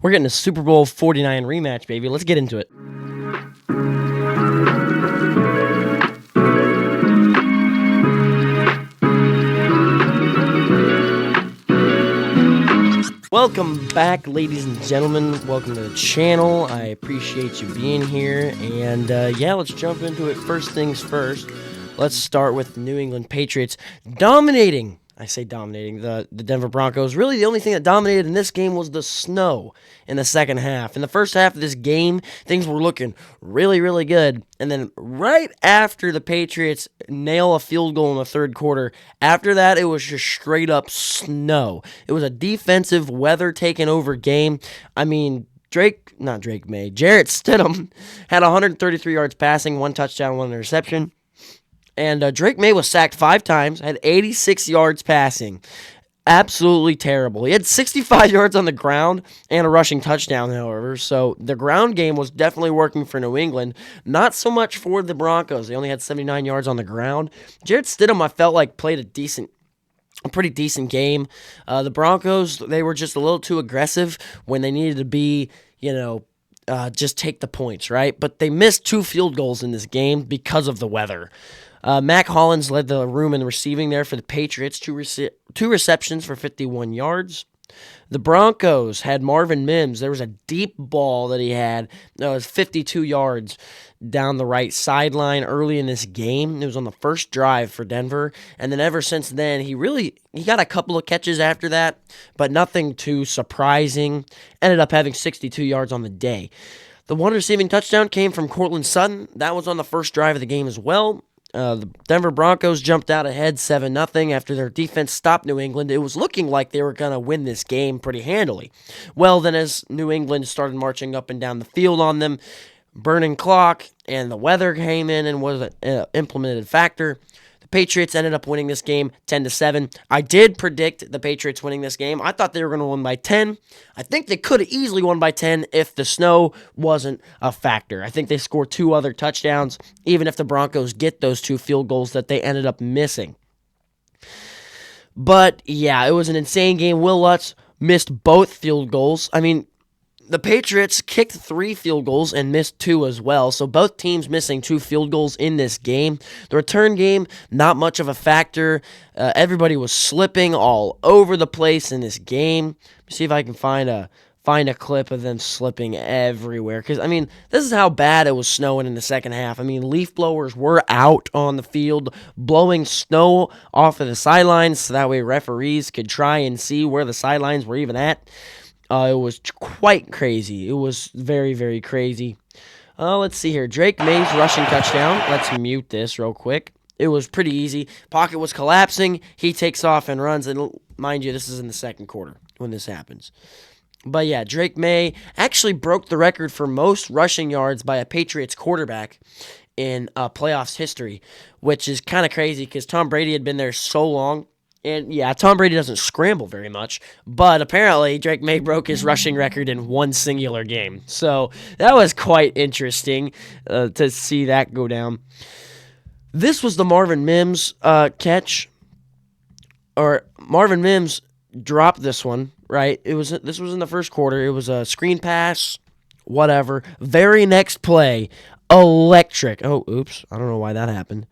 We're getting a Super Bowl 49 rematch, baby. Let's get into it. Welcome back, ladies and gentlemen. Welcome to the channel. I appreciate you being here. And yeah, let's jump into it. First things first. Let's start with the New England Patriots dominating. I say dominating the Denver Broncos. Really, the only thing that dominated in this game was the snow in the second half. In the first half of this game, things were looking really, really good. And then right after the Patriots nail a field goal in the third quarter, after that, it was just straight up snow. It was a defensive weather taking over game. I mean, Jarrett Stidham had 133 yards passing, 1 touchdown, 1 interception. And Drake May was sacked 5 times, had 86 yards passing. Absolutely terrible. He had 65 yards on the ground and a rushing touchdown, however. So the ground game was definitely working for New England. Not so much for the Broncos. They only had 79 yards on the ground. Jarrett Stidham, I felt like, played a pretty decent game. The Broncos, they were just a little too aggressive when they needed to be, just take the points, right? But they missed 2 field goals in this game because of the weather. Mac Hollins led the room in receiving there for the Patriots, 2 receptions for 51 yards. The Broncos had Marvin Mims. There was a deep ball that he had that was 52 yards down the right sideline early in this game. It was on the first drive for Denver, and then ever since then, he got a couple of catches after that, but nothing too surprising. Ended up having 62 yards on the day. The 1 receiving touchdown came from Courtland Sutton. That was on the first drive of the game as well. The Denver Broncos jumped out ahead 7-0 after their defense stopped New England. It was looking like they were going to win this game pretty handily. Well, then as New England started marching up and down the field on them, burning clock, and the weather came in and was an implemented factor, the Patriots ended up winning this game 10-7. I did predict the Patriots winning this game. I thought they were going to win by 10. I think they could have easily won by 10 if the snow wasn't a factor. I think they scored 2 other touchdowns, even if the Broncos get those 2 field goals that they ended up missing. But yeah, it was an insane game. Will Lutz missed both field goals. I mean, the Patriots kicked 3 field goals and missed 2 as well, so both teams missing 2 field goals in this game. The return game, not much of a factor. Everybody was slipping all over the place in this game. Let me see if I can find a clip of them slipping everywhere, because, I mean, this is how bad it was snowing in the second half. I mean, leaf blowers were out on the field, blowing snow off of the sidelines, so that way referees could try and see where the sidelines were even at. It was quite crazy. It was very, very crazy. Let's see here. Drake May's rushing touchdown. Let's mute this real quick. It was pretty easy. Pocket was collapsing. He takes off and runs. And mind you, this is in the second quarter when this happens. But yeah, Drake May actually broke the record for most rushing yards by a Patriots quarterback in playoffs history, which is kind of crazy because Tom Brady had been there so long. And yeah, Tom Brady doesn't scramble very much, but apparently Drake May broke his rushing record in one singular game. So that was quite interesting to see that go down. This was the Marvin Mims catch, or Marvin Mims dropped this one, right? This was in the first quarter. It was a screen pass, whatever. Very next play, electric. Oh, oops. I don't know why that happened.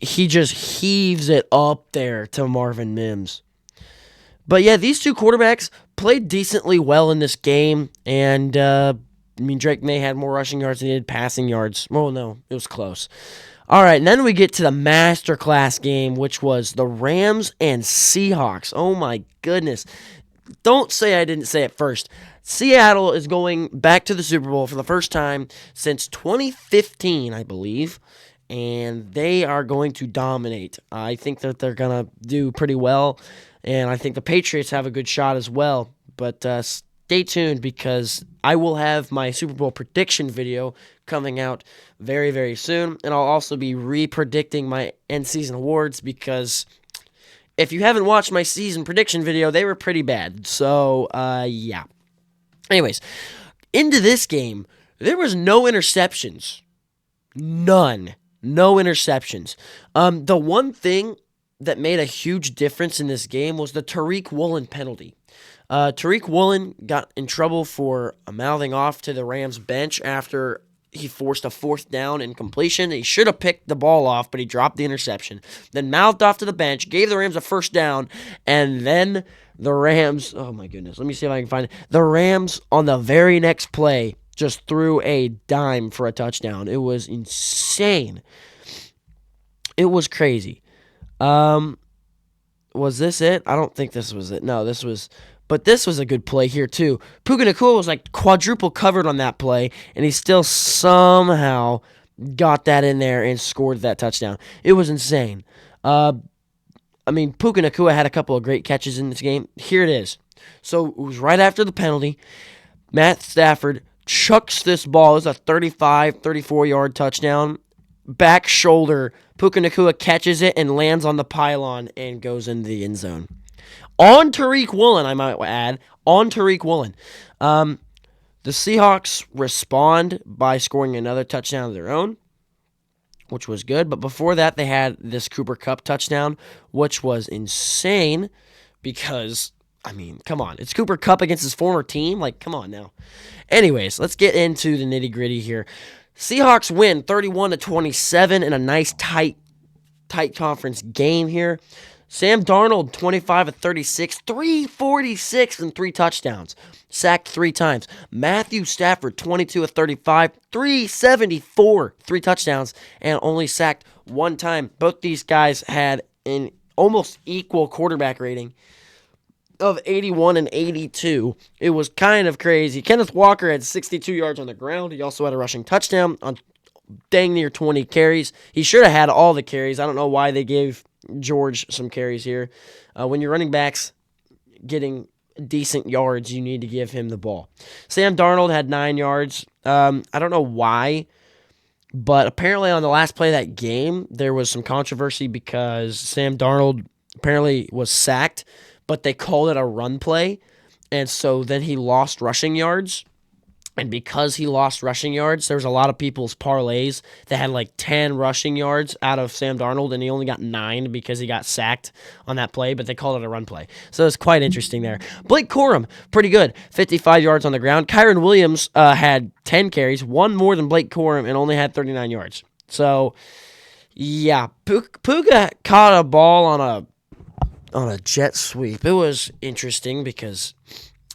He just heaves it up there to Marvin Mims. But yeah, these 2 quarterbacks played decently well in this game. And, Drake May had more rushing yards than he did passing yards. Well, no, it was close. All right, and then we get to the masterclass game, which was the Rams and Seahawks. Oh, my goodness. Don't say I didn't say it first. Seattle is going back to the Super Bowl for the first time since 2015, I believe. And they are going to dominate. I think that they're going to do pretty well, and I think the Patriots have a good shot as well. But stay tuned, because I will have my Super Bowl prediction video coming out very, very soon, and I'll also be re-predicting my end-season awards, because if you haven't watched my season prediction video, they were pretty bad. So, yeah. Anyways, into this game, there was no interceptions. None. No interceptions. The one thing that made a huge difference in this game was the Tariq Woolen penalty. Tariq Woolen got in trouble for mouthing off to the Rams bench after he forced a fourth down incompletion. He should have picked the ball off, but he dropped the interception. Then mouthed off to the bench, gave the Rams a first down, and then the Rams, oh my goodness, let me see if I can find it. The Rams on the very next play just threw a dime for a touchdown. It was insane. It was crazy. Was this it? I don't think this was it. No, but this was a good play here too. Puka Nacua was like quadruple covered on that play, and he still somehow got that in there and scored that touchdown. It was insane. Puka Nacua had a couple of great catches in this game. Here it is. So it was right after the penalty. Matt Stafford chucks this ball. It's a 35, 34-yard touchdown. Back shoulder. Puka Nacua catches it and lands on the pylon and goes into the end zone. On Tariq Woolen, I might add. On Tariq Woolen. The Seahawks respond by scoring another touchdown of their own, which was good. But before that, they had this Cooper Kupp touchdown, which was insane because, come on. It's Cooper Kupp against his former team. Like, come on now. Anyways, let's get into the nitty-gritty here. Seahawks win 31-27 in a nice tight conference game here. Sam Darnold, 25 of 36, 346 and 3 touchdowns. Sacked 3 times. Matthew Stafford, 22 of 35, 374, 3 touchdowns, and only sacked 1 time. Both these guys had an almost equal quarterback rating of 81 and 82. It was kind of crazy. Kenneth Walker had 62 yards on the ground. He also had a rushing touchdown on dang near 20 carries. He should have had all the carries. I don't know why they gave George some carries here. When your running back's getting decent yards, you need to give him the ball. Sam Darnold had 9 yards. I don't know why, but apparently on the last play of that game, there was some controversy because Sam Darnold apparently was sacked, but they called it a run play, and so then he lost rushing yards. And because he lost rushing yards, there was a lot of people's parlays that had like 10 rushing yards out of Sam Darnold, and he only got 9 because he got sacked on that play, but they called it a run play. So it's quite interesting there. Blake Corum, pretty good, 55 yards on the ground. Kyron Williams had 10 carries, 1 more than Blake Corum, and only had 39 yards. So, yeah, Puka caught a ball on a jet sweep. It was interesting because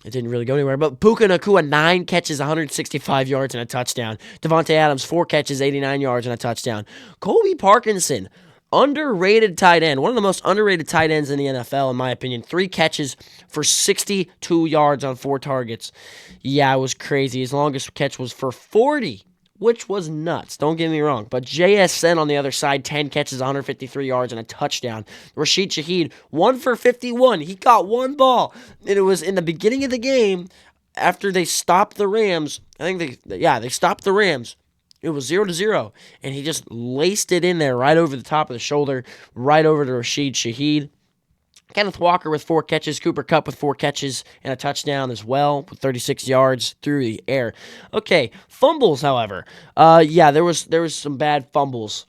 it didn't really go anywhere. But Puka Nacua, 9 catches, 165 yards, and a touchdown. Devontae Adams, 4 catches, 89 yards, and a touchdown. Colby Parkinson, underrated tight end. One of the most underrated tight ends in the NFL, in my opinion. 3 catches for 62 yards on 4 targets. Yeah, it was crazy. His longest catch was for 40, which was nuts. Don't get me wrong. But JSN on the other side, 10 catches, 153 yards, and a touchdown. Rashid Shaheed, 1 for 51. He caught 1 ball. And it was in the beginning of the game, after they stopped the Rams. They stopped the Rams. It was 0-0. And he just laced it in there right over the top of the shoulder, right over to Rashid Shaheed. Kenneth Walker with 4 catches, Cooper Kupp with 4 catches and a touchdown as well, with 36 yards through the air. Okay, fumbles, however. There was some bad fumbles.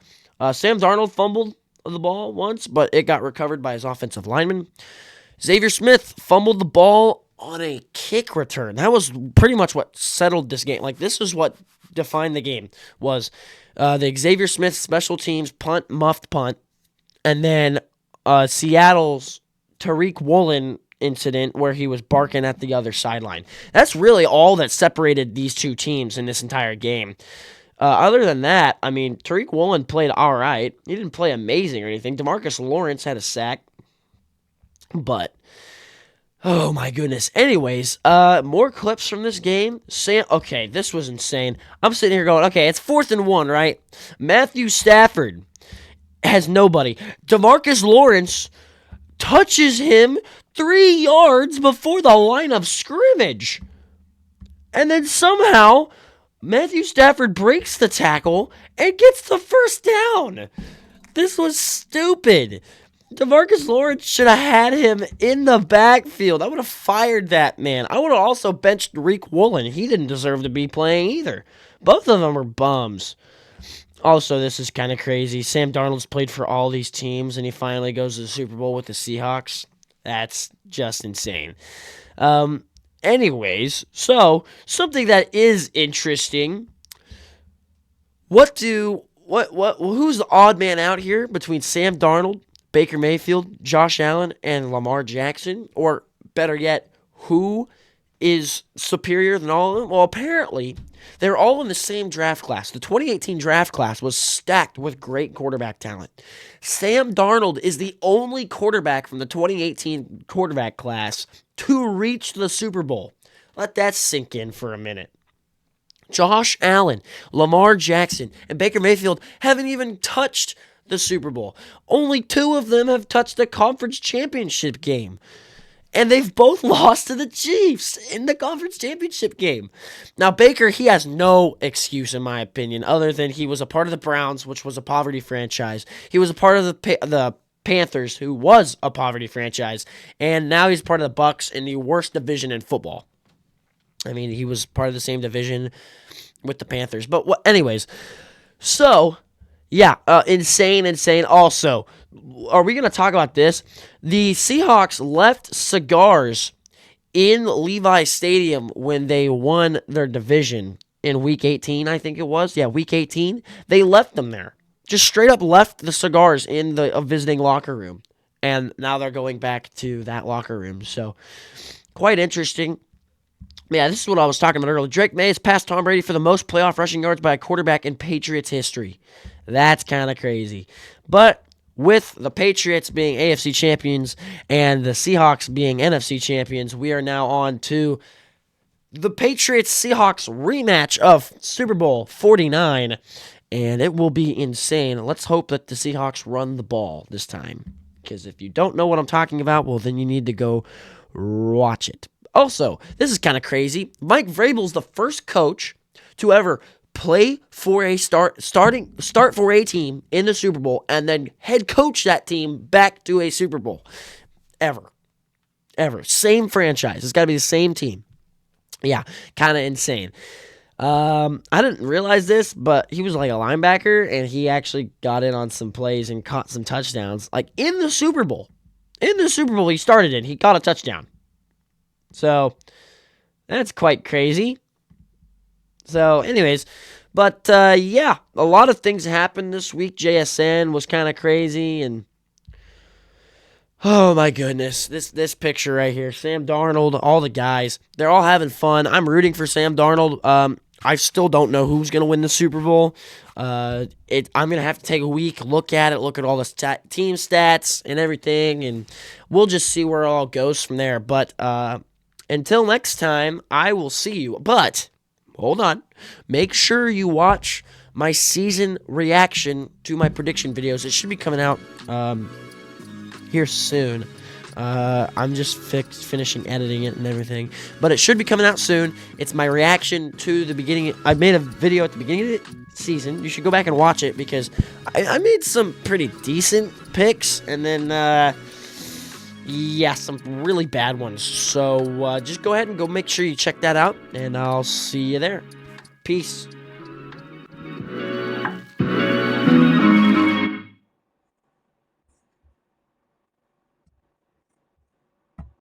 Sam Darnold fumbled the ball once, but it got recovered by his offensive lineman. Xavier Smith fumbled the ball on a kick return. That was pretty much what settled this game. Like, this is what defined the game, was the Xavier Smith special teams muffed punt, and then Seattle's Tariq Woolen incident where he was barking at the other sideline. That's really all that separated these two teams in this entire game. Other than that, Tariq Woolen played all right. He didn't play amazing or anything. DeMarcus Lawrence had a sack, but oh my goodness. Anyways, more clips from this game. Okay, this was insane. I'm sitting here going, okay, it's 4th and 1, right? Matthew Stafford has nobody. DeMarcus Lawrence touches him 3 yards before the line of scrimmage. And then somehow Matthew Stafford breaks the tackle and gets the first down. This was stupid. DeMarcus Lawrence should have had him in the backfield. I would have fired that man. I would have also benched Tariq Woolen. He didn't deserve to be playing either. Both of them are bums. Also, this is kind of crazy. Sam Darnold's played for all these teams, and he finally goes to the Super Bowl with the Seahawks. That's just insane. Anyways, so something that is interesting. Who's the odd man out here between Sam Darnold, Baker Mayfield, Josh Allen, and Lamar Jackson? Or better yet, who is superior than all of them? Well, apparently, they're all in the same draft class. The 2018 draft class was stacked with great quarterback talent. Sam Darnold is the only quarterback from the 2018 quarterback class to reach the Super Bowl. Let that sink in for a minute. Josh Allen, Lamar Jackson, and Baker Mayfield haven't even touched the Super Bowl. Only 2 of them have touched the conference championship game. And they've both lost to the Chiefs in the conference championship game. Now, Baker, he has no excuse, in my opinion, other than he was a part of the Browns, which was a poverty franchise. He was a part of the Panthers, who was a poverty franchise. And now he's part of the Bucs in the worst division in football. I mean, he was part of the same division with the Panthers. But anyways, so, yeah, insane. Also, are we going to talk about this? The Seahawks left cigars in Levi Stadium when they won their division in Week 18, I think it was. Yeah, Week 18. They left them there. Just straight up left the cigars in the visiting locker room. And now they're going back to that locker room. So, quite interesting. Yeah, this is what I was talking about earlier. Drake May has passed Tom Brady for the most playoff rushing yards by a quarterback in Patriots history. That's kind of crazy. But with the Patriots being AFC champions and the Seahawks being NFC champions, we are now on to the Patriots-Seahawks rematch of Super Bowl 49, and it will be insane. Let's hope that the Seahawks run the ball this time, because if you don't know what I'm talking about, well, then you need to go watch it. Also, this is kind of crazy. Mike Vrabel's the first coach to ever play for a start for a team in the Super Bowl and then head coach that team back to a Super Bowl. Ever. Same franchise. It's got to be the same team. Yeah, kind of insane. I didn't realize this, but he was like a linebacker, and he actually got in on some plays and caught some touchdowns. Like in the Super Bowl. He started it. He caught a touchdown. So, that's quite crazy. So, anyways, but, yeah, a lot of things happened this week. JSN was kind of crazy, and, oh my goodness, this picture right here, Sam Darnold, all the guys, they're all having fun. I'm rooting for Sam Darnold. I still don't know who's going to win the Super Bowl. I'm going to have to take a week, look at all the team stats and everything, and we'll just see where it all goes from there. But, until next time, I will see you. But, hold on. Make sure you watch my season reaction to my prediction videos. It should be coming out here soon. I'm just finishing editing it and everything. But it should be coming out soon. It's my reaction to the beginning. I made a video at the beginning of the season. You should go back and watch it because I made some pretty decent picks. And then... yeah, some really bad ones. So just go ahead and go make sure you check that out, and I'll see you there. Peace.